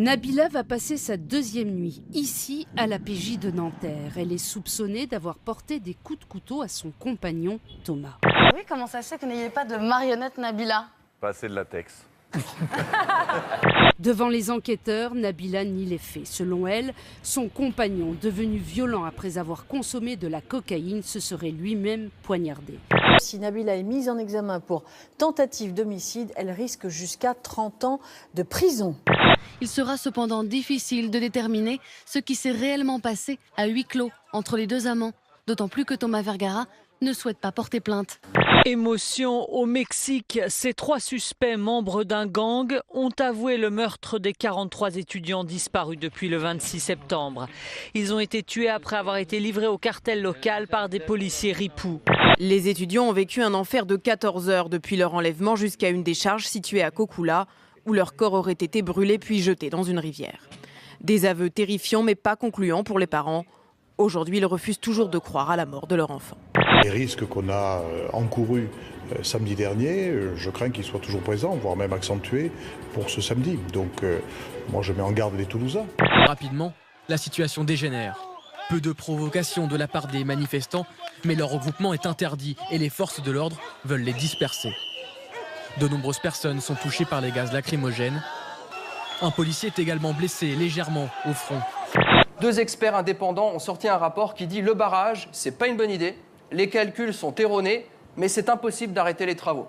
Nabila va passer sa deuxième nuit ici à la PJ de Nanterre. Elle est soupçonnée d'avoir porté des coups de couteau à son compagnon Thomas. Oui, comment ça se fait que vous n'ayez pas de marionnette Nabila? Pas assez de latex. Devant les enquêteurs, Nabila nie les faits. Selon elle, son compagnon, devenu violent après avoir consommé de la cocaïne, se serait lui-même poignardé. Si Nabila est mise en examen pour tentative d'homicide, elle risque jusqu'à 30 ans de prison. Il sera cependant difficile de déterminer ce qui s'est réellement passé à huis clos entre les deux amants, d'autant plus que Thomas Vergara ne souhaite pas porter plainte. Émotion au Mexique. Ces 3 suspects membres d'un gang ont avoué le meurtre des 43 étudiants disparus depuis le 26 septembre. Ils ont été tués après avoir été livrés au cartel local par des policiers ripoux. Les étudiants ont vécu un enfer de 14 heures depuis leur enlèvement jusqu'à une décharge située à Cocula, où leur corps aurait été brûlé puis jeté dans une rivière. Des aveux terrifiants mais pas concluants pour les parents. Aujourd'hui, ils refusent toujours de croire à la mort de leur enfant. Les risques qu'on a encourus samedi dernier, je crains qu'ils soient toujours présents, voire même accentués pour ce samedi. Donc moi je mets en garde les Toulousains. Rapidement, la situation dégénère. Peu de provocations de la part des manifestants, mais leur regroupement est interdit et les forces de l'ordre veulent les disperser. De nombreuses personnes sont touchées par les gaz lacrymogènes. Un policier est également blessé légèrement au front. 2 experts indépendants ont sorti un rapport qui dit le barrage, c'est pas une bonne idée, les calculs sont erronés, mais c'est impossible d'arrêter les travaux.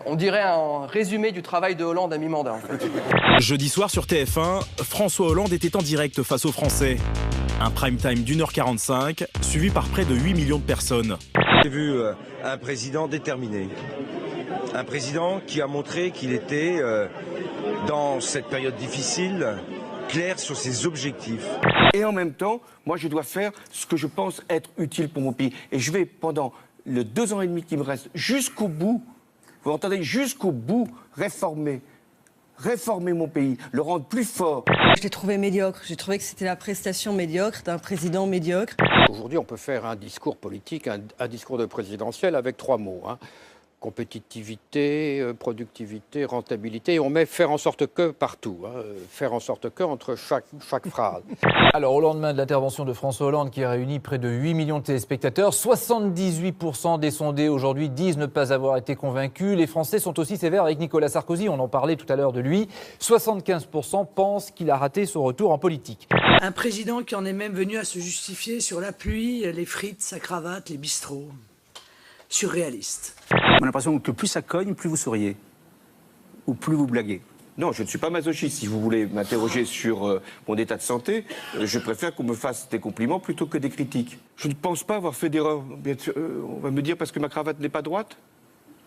On dirait un résumé du travail de Hollande à mi-mandat en fait. Jeudi soir sur TF1, François Hollande était en direct face aux Français. Un prime time d'1h45, suivi par près de 8 millions de personnes. J'ai vu un président déterminé. Un président qui a montré qu'il était, dans cette période difficile, clair sur ses objectifs. Et en même temps, moi je dois faire ce que je pense être utile pour mon pays. Et je vais, pendant les 2 ans et demi qui me restent, jusqu'au bout, vous entendez, jusqu'au bout, réformer mon pays, le rendre plus fort. Je l'ai trouvé médiocre. J'ai trouvé que c'était la prestation médiocre d'un président médiocre. Aujourd'hui, on peut faire un discours politique, un discours de présidentiel avec 3 mots. Compétitivité, productivité, rentabilité. Et on met faire en sorte que partout. Faire en sorte que entre chaque phrase. Alors, au lendemain de l'intervention de François Hollande qui a réuni près de 8 millions de téléspectateurs, 78% des sondés aujourd'hui disent ne pas avoir été convaincus. Les Français sont aussi sévères avec Nicolas Sarkozy. On en parlait tout à l'heure de lui. 75% pensent qu'il a raté son retour en politique. Un président qui en est même venu à se justifier sur la pluie, les frites, sa cravate, les bistrots. Surréaliste. On a l'impression que plus ça cogne, plus vous souriez. Ou plus vous blaguez. Non, je ne suis pas masochiste. Si vous voulez m'interroger sur mon état de santé, je préfère qu'on me fasse des compliments plutôt que des critiques. Je ne pense pas avoir fait d'erreur. Bien sûr, on va me dire parce que ma cravate n'est pas droite.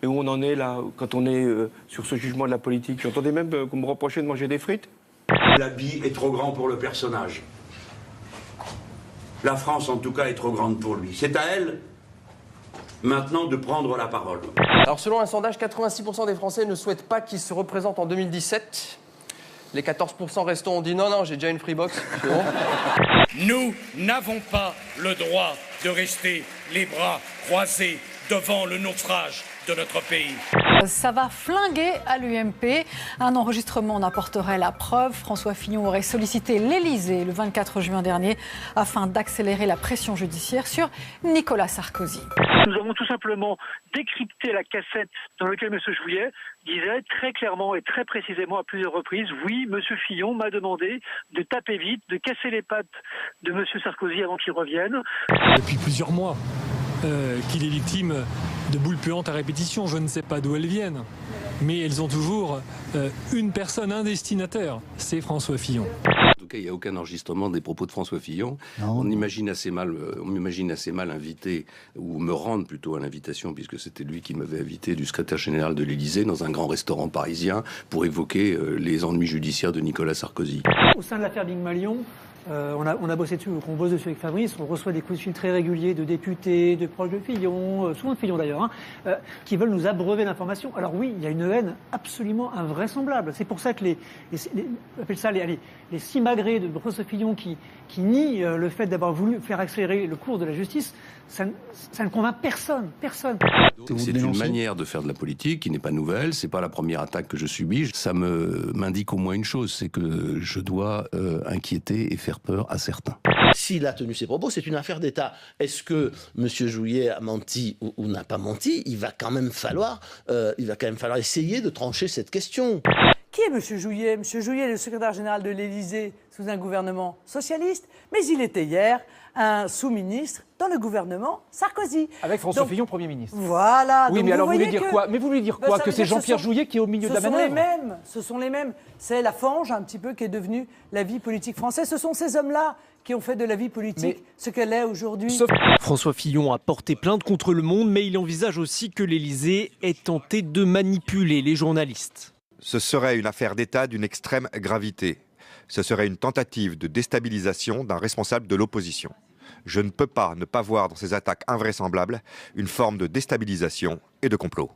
Et où on en est là, quand on est sur ce jugement de la politique. J'entendais même qu'on me reprochait de manger des frites. L'habit est trop grand pour le personnage. La France, en tout cas, est trop grande pour lui. C'est à elle maintenant de prendre la parole. Alors selon un sondage, 86% des Français ne souhaitent pas qu'il se représente en 2017. Les 14% restants ont dit non, j'ai déjà une Freebox. C'est bon. Nous n'avons pas le droit de rester les bras croisés devant le naufrage de notre pays. Ça va flinguer à l'UMP. Un enregistrement en apporterait la preuve. François Fillon aurait sollicité l'Élysée le 24 juin dernier afin d'accélérer la pression judiciaire sur Nicolas Sarkozy. Nous avons tout simplement décrypté la cassette dans laquelle M. Jouillet disait très clairement et très précisément à plusieurs reprises « Oui, M. Fillon m'a demandé de taper vite, de casser les pattes de M. Sarkozy avant qu'il revienne. » Depuis plusieurs mois qu'il est victime de boules puantes à répétition. Je ne sais pas d'où elles viennent, mais elles ont toujours une personne, un destinataire, c'est François Fillon. En tout cas, il n'y a aucun enregistrement des propos de François Fillon. On m'imagine assez mal inviter, ou me rendre plutôt à l'invitation, puisque c'était lui qui m'avait invité du secrétaire général de l'Élysée dans un grand restaurant parisien pour évoquer les ennuis judiciaires de Nicolas Sarkozy. Au sein de l'affaire Big Malion, on a bossé dessus, on bosse dessus avec Fabrice, on reçoit des coups de fil très réguliers de députés, de proches de Fillon, souvent de Fillon d'ailleurs, qui veulent nous abreuver d'informations. Alors oui, il y a une haine absolument invraisemblable. C'est pour ça que on appelle ça les simagrées de François Fillon qui nient le fait d'avoir voulu faire accélérer le cours de la justice, ça ne convainc personne. C'est une manière de faire de la politique qui n'est pas nouvelle, c'est pas la première attaque que je subis. Ça m'indique au moins une chose, c'est que je dois inquiéter et faire peur à certains. S'il a tenu ses propos, c'est une affaire d'État. Est-ce que M. Jouyet a menti ou n'a pas menti? Il va quand même falloir essayer de trancher cette question. Qui est M. Jouyet? M. Jouyet est le secrétaire général de l'Élysée sous un gouvernement socialiste, mais il était hier un sous-ministre dans le gouvernement Sarkozy. Avec François Fillon, Premier ministre. Voilà. Oui, donc mais alors vous voulez dire que... quoi? Mais vous voulez dire quoi? Que c'est Jean-Pierre Jouyet qui est au milieu de la manœuvre? Ce sont les mêmes. C'est la fange un petit peu qui est devenue la vie politique française. Ce sont ces hommes-là qui ont fait de la vie politique ce qu'elle est aujourd'hui. François Fillon a porté plainte contre Le Monde, mais il envisage aussi que l'Élysée ait tenté de manipuler les journalistes. Ce serait une affaire d'État d'une extrême gravité. Ce serait une tentative de déstabilisation d'un responsable de l'opposition. Je ne peux pas ne pas voir dans ces attaques invraisemblables une forme de déstabilisation et de complot.